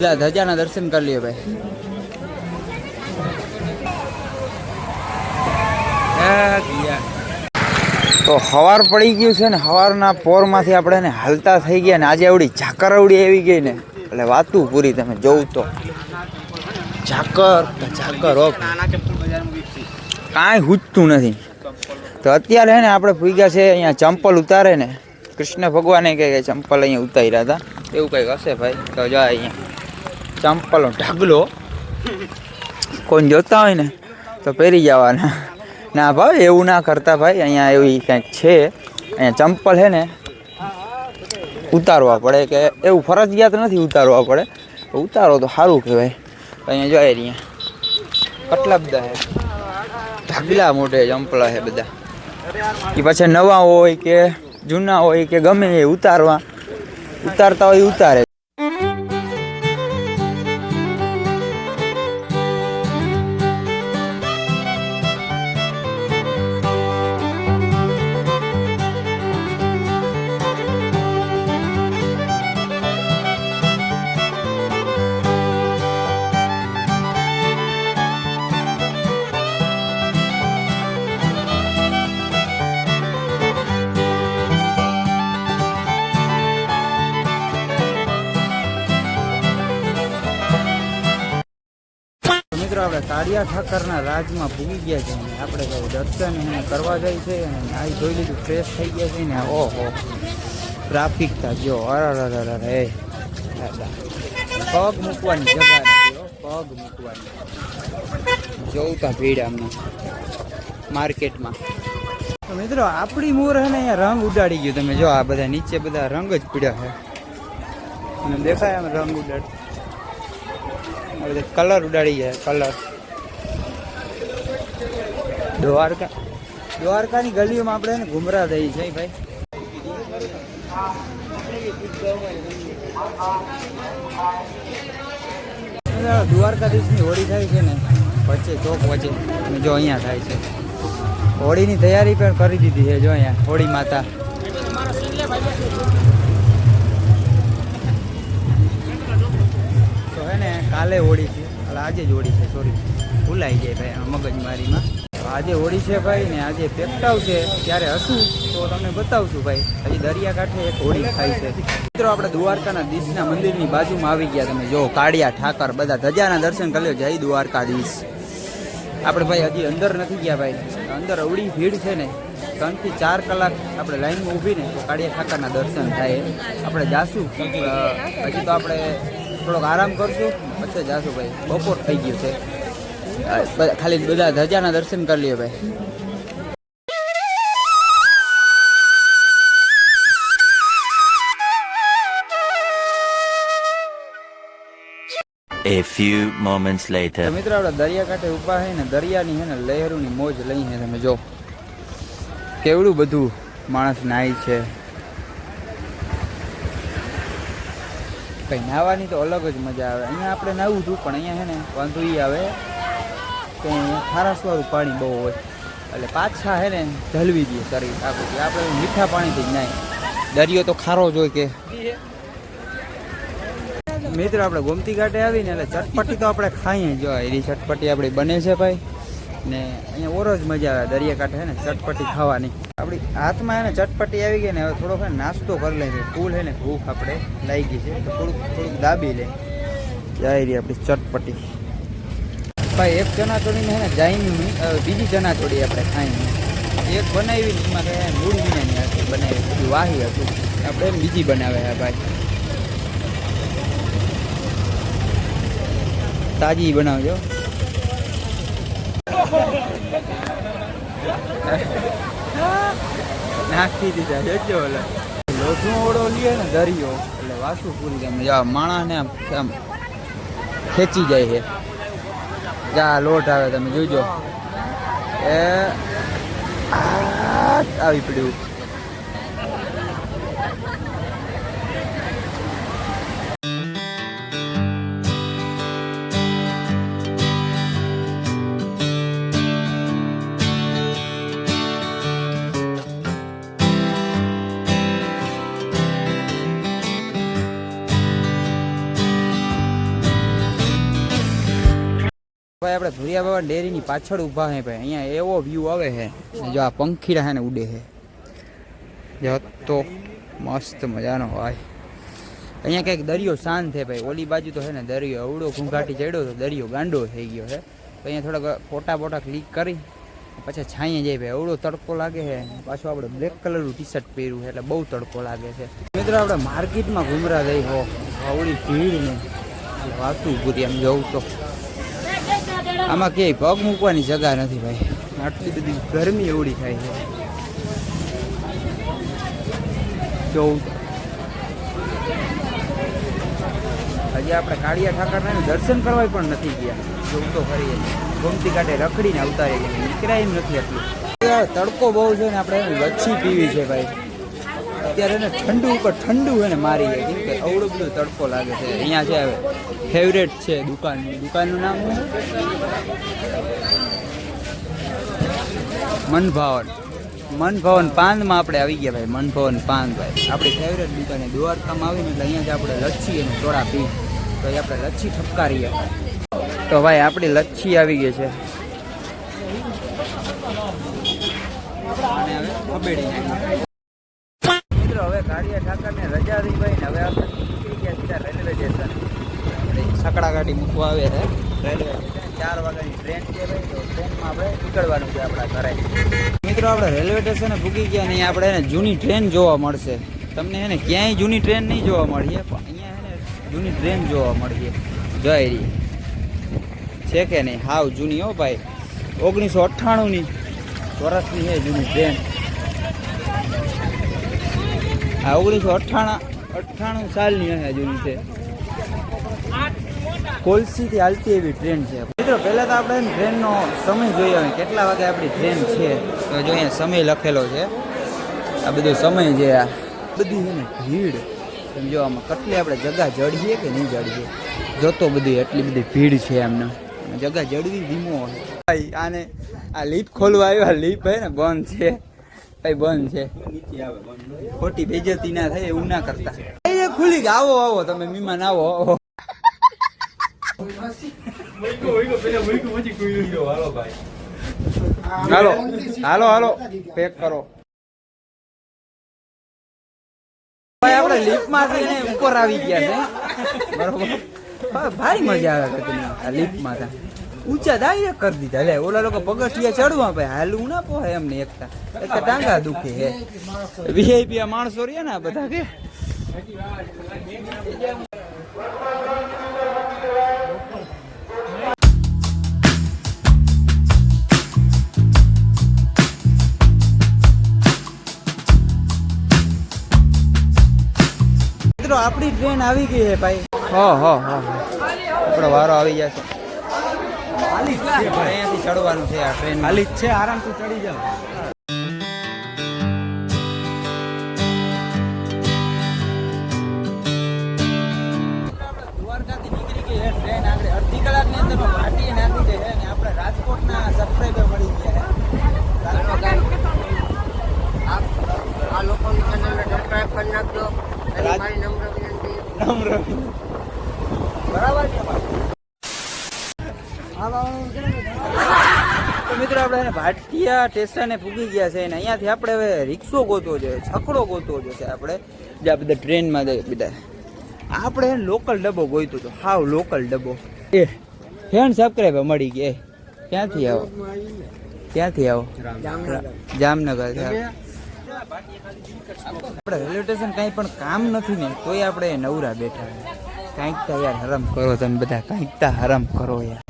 ધજાના દર્શન કરી લ્યો ભાઈ. તો સવાર પડી ગયું છે ને, સવારના પોરમાંથી આપણે ને હાલતા થઈ ગયા ને આજે આવડી ઝાકર આવડી આવી ગઈ ને એટલે વાતું પૂરી. તમે જોવું તો ઝાકર હો, કાંઈ હૂજતું નથી. તો અત્યારે હે ને આપણે ભૂગ્યા છે અહીંયા ચંપલ ઉતારે ને, કૃષ્ણ ભગવાને કહે કે ચંપલ અહીંયા ઉતાર્યા હતા એવું કંઈક હશે ભાઈ. તો જો અહીંયા ચંપલનો ઢગલો, કોઈ જોતા હોય ને તો પહેરી જવાના. ના ભાઈ એવું ના કરતા ભાઈ, અહીંયા એવી કંઈક છે. અહીંયા ચંપલ છે ને ઉતારવા પડે, કે એવું ફરજિયાત નથી ઉતારવા પડે, ઉતારો તો સારું કહેવાય. અહીંયા જોઈએ અહીંયા કેટલા બધા છે, ઢગલા મોટે ચંપલા છે બધા. એ પછી નવા હોય કે જૂના હોય કે ગમે એ ઉતારતા હોય ઉતારે. આપણે કાળિયા ઠાકરના રાજમાં ભૂગી ગયા છે. આપણે દર્શન એને કરવા જાય છે અને આ જોઈ લીધું, ફ્રેશ થઈ ગયા છે ને. ઓહો ટ્રાફિક તા જો, અરે પગ મૂકવાની જગ્યા નથી, પગ મૂકવાની. જોઉં તા ભીડ આમને માર્કેટમાં. તો મિત્રો આપણી મોર હે ને અહીંયા રંગ ઉડાડી ગયો. તમે જો આ બધા નીચે બધા રંગ જ પીડ્યા છે અને દેખાય આમ રંગ ઉડાડ, કલર ઉડાડી ગયા. કલર દ્વારકાની ગલીઓમાં આપણે ઘુમરા થઈ છે ભાઈ. દ્વારકાધીશની હોળી થાય છે ને વચ્ચે ચોક વચ્ચે, જો અહીંયા થાય છે. હોળીની તૈયારી પણ કરી દીધી છે જો અહીંયા હોળી માતા. તો હે ને કાલે હોળી છે, આજે જ હોળી છે, સોરી ભૂલાઈ જાય ભાઈ મગજમારીમાં. આજે હોળી છે ભાઈ ને આજે પેકટાવ છે, ત્યારે હશું તો તમને બતાવશું ભાઈ. હજી દરિયાકાંઠે એક હોળી થાય છે. મિત્રો આપણે દ્વારકાના દીશના મંદિરની બાજુમાં આવી ગયા. તમે જો કાળિયા ઠાકર બધા ધજાના દર્શન કરી લો. જય દ્વારકાધીશ. આપણે ભાઈ હજી અંદર નથી ગયા ભાઈ, અંદર અવળી ભીડ છે ને. 3 થી 4 કલાક આપણે લાઈનમાં ઊભી ને તો કાળિયા ઠાકરના દર્શન થાય. આપણે જાશું, હજી તો આપણે થોડોક આરામ કરશું પછી જાશું ભાઈ. બપોર થઈ ગયું છે, ખાલી બધા ધજાના દર્શન કરી લઈએ ભાઈ. A few moments later. તો મિત્રો આપણે દરિયાકાંઠે ઊભા છે ને, દરિયાની છે ને લહેરોની મોજ લઈને તમે જો કેવડું બધું માણસ નાય છે. કંઈ નાહવાની તો અલગ જ મજા આવે. અહીંયા આપણે નાહવું હતું પણ અહીંયા છે ને વાંધો એ આવે કે ખારાશવાળું પાણી બહુ હોય એટલે પાછા છે ને જલવી દઈએ શરીર આપણું. આપણે મીઠા પાણીથી જ નાય, દરિયો તો ખારો જ હોય કે. મિત્રો આપણે ગોમતી ઘાટે આવીને એટલે ચટપટી તો આપણે ખાઈએ. જો એની ચટપટી આપણી બને છે ભાઈ ને અહીંયા ઓર જ મજા આવે દરિયાકાંઠે છે ને ચટપટી ખાવાની. આપણી હાથમાં એને ચટપટી આવી ગઈ ને હવે થોડોક નાસ્તો કરી લઈએ. ફૂલ છે ને ભૂખ આપણે લાગી છે તો થોડુંક દાબી લે. જાય રહી આપણી ચટપટી ભાઈ. એક ચણાચોળીને છે ને જાઈની બીજી ચણાચોળી આપણે ખાઈને એક બનાવીને એમાં કંઈ મૂળ વિનાની બનાવી બધું વાહી હતું, આપણે એમ બીજી બનાવે છે ભાઈ. તાજી બનાવજો. નાખી દીધા જોજો. ઓલે લોઢું ઓળો લે ને દરિયો એટલે વાસુ પૂરી તમે જા માણસને આમ ખેંચી જાય છે. જા લોટ આવે તમે જોજો, એ આવી પડ્યું. ભાઈ આપણે ભુરિયા બાબા ડેરીની પાછળ ઊભા હે ભાઈ. અહીંયા એવો વ્યૂ આવે છે. જો આ પંખીડા હે ને ઉડે છે. જો તો મસ્ત મજાનો ભાઈ. અહીંયા કંઈક દરિયો શાંત છે ભાઈ. ઓલી બાજુ તો છે ને દરિયો અવડો ઘૂંઘાટી ચડ્યો તો દરિયો ગાંડો થઈ ગયો છે. તો અહીંયા થોડાક ફોટા ક્લિક કરી પછી છાંયે જાય ભાઈ. અવડો તડકો લાગે છે. પાછું આપણે બ્લેક કલરનું ટી શર્ટ પહેર્યું છે એટલે બહુ તડકો લાગે છે. મિત્રો આપણે માર્કેટમાં ઘૂમરા રહી હો આવડી ભીડ ને વાતું પૂરી આમ જવું તો આમાં ક્યાંય પગ મૂકવાની જગા નથી ભાઈ. આટલી બધી ગરમી એવડી થાય છે. જોવું હજી આપણે કાળિયા ઠાકરના દર્શન કરવા પણ નથી ગયા. જોવું તો ખરી ગમતી કાંઠે રખડીને અવતારી ગયા. નીકળાય એમ નથી એટલું. તડકો બહુ છે ને આપણે લચ્છી પીવી છે ભાઈ. અત્યારે ને ઠંડુ ઉપર ઠંડુ છે ને મારી કેમ કે અવડો બધો તડકો લાગે છે. અહીંયા છે ફેવરેટ છે દુકાનનું નામ મનભવન પાનમાં આપણે આવી ગયા ભાઈ. મનભવન પાન ભાઈ આપણી ફેવરેટ દુકાને દ્વારકામાં આવીને એટલે અહીંયા જ આપણે લચ્છી અને સોડા પી તો એ આપણે લચ્છી ઠપકારીએ. તો ભાઈ આપણી લચ્છી આવી ગઈ છે અને હવે ખબેડી નાખી. મિત્રો હવે કાળિયા ઠાકરને રજા થઈ ભાઈ ને હવે આપણે નીકળી ગયા સીધા રેલવે સ્ટેશન. સકડા ગાડી મૂકવા આવે છે રેલવે સ્ટેશન. 4 વાગ્યાની ટ્રેન છે ભાઈ. તો ટ્રેનમાં આપણે નીકળવાનું છે આપણા ઘરે. મિત્રો આપણે રેલવે સ્ટેશને ભૂગી ગયા ને આપણે એને જૂની ટ્રેન જોવા મળશે. તમને એને ક્યાંય જૂની ટ્રેન નહીં જોવા મળીએ પણ અહીંયા એને જૂની ટ્રેન જોવા મળીએ. જઈ રહી છે કે નહીં હાવ જૂની હો ભાઈ. 1998ની વર્ષની છે જૂની ટ્રેન. આ 1998 સાલની હે જૂની છે. કોલસીથી હાલતી એવી ટ્રેન છે. મિત્રો પહેલાં તો આપણે ટ્રેનનો સમય જોઈએ હવે કેટલા વાગે આપણી ટ્રેન છે. તો જો અહીંયા સમય લખેલો છે. આ બધો સમય છે. આ બધી છે ને ભીડ સમજો આમાં કેટલી આપણે જગા જડીએ કે નહીં જડીએ. જોતો બધી એટલી બધી ભીડ છે એમને. જગા જડવી ધીમો ભાઈ. આને આ લીપ ખોલવા આવ્યો. લીપ હે ને બંધ છે ભાઈ. બંધ છે. ખોટી બેજતી ના થાય એવું ના કરતા. ખુલી ગયા. આવો તમે મહેમાન આવો. હાલો પેક કરો ભાઈ. આપણે લીફમાં થઈને ઉપર આવી ગયા છે બરોબર. ભારી મજા આવે આ લીફમાં હતા. ઊંચા દાય કરી દીધા. લે ઓલા લોકો પગથિયા ચડવા ભાઈ હાલું ના પોહાય એમને એકતા ટાંગા દુખે હે. વીઆઈપી માણસો રહ્યા ને બધા કે આપણી ટ્રેન આવી ગઈ છે ભાઈ. આપણો વારો આવી ગયા છે. અહીંયાથી ચડવાનું છે. આ ટ્રેન ખાલી જ છે. આરામથી ચડી જાવ. દ્વારકાથી નીકળી ગઈ છે ટ્રેન. આપણે અડધી કલાકની અંદર ઘાટી નાખી દે છે. આપણે રાજકોટના સબસ્ક્રાઈબર મળી ગયા છે. આ લોકોની ચેનલને સબસ્ક્રાઇબ કરી નાખજો. મારી નમ્ર વિનંતી. બરાબર છે. તો મિત્રો આપણે ભાટિયા સ્ટેશને પૂગી ગયા છે. અને અહીંયાથી આપણે હવે રિક્ષો ગોતવો જોઈએ, છકડો ગોતવો જોઈએ આપણે. જે બધા ટ્રેનમાં જાય બધા. આપણે લોકલ ડબ્બો ગોઈતું હતું. હાવ લોકલ ડબ્બો. એ ફેન સબસ્ક્રાઈબર મળી ગઈ. ક્યાંથી આવો? જામનગર. આપણે રેલવે સ્ટેશન કંઈ પણ કામ નથી ને તોય આપણે નવરા બેઠા. કાંઈક તો યાર હરામ કરો તમે બધા. કાંઈક તો હરામ કરો યાર.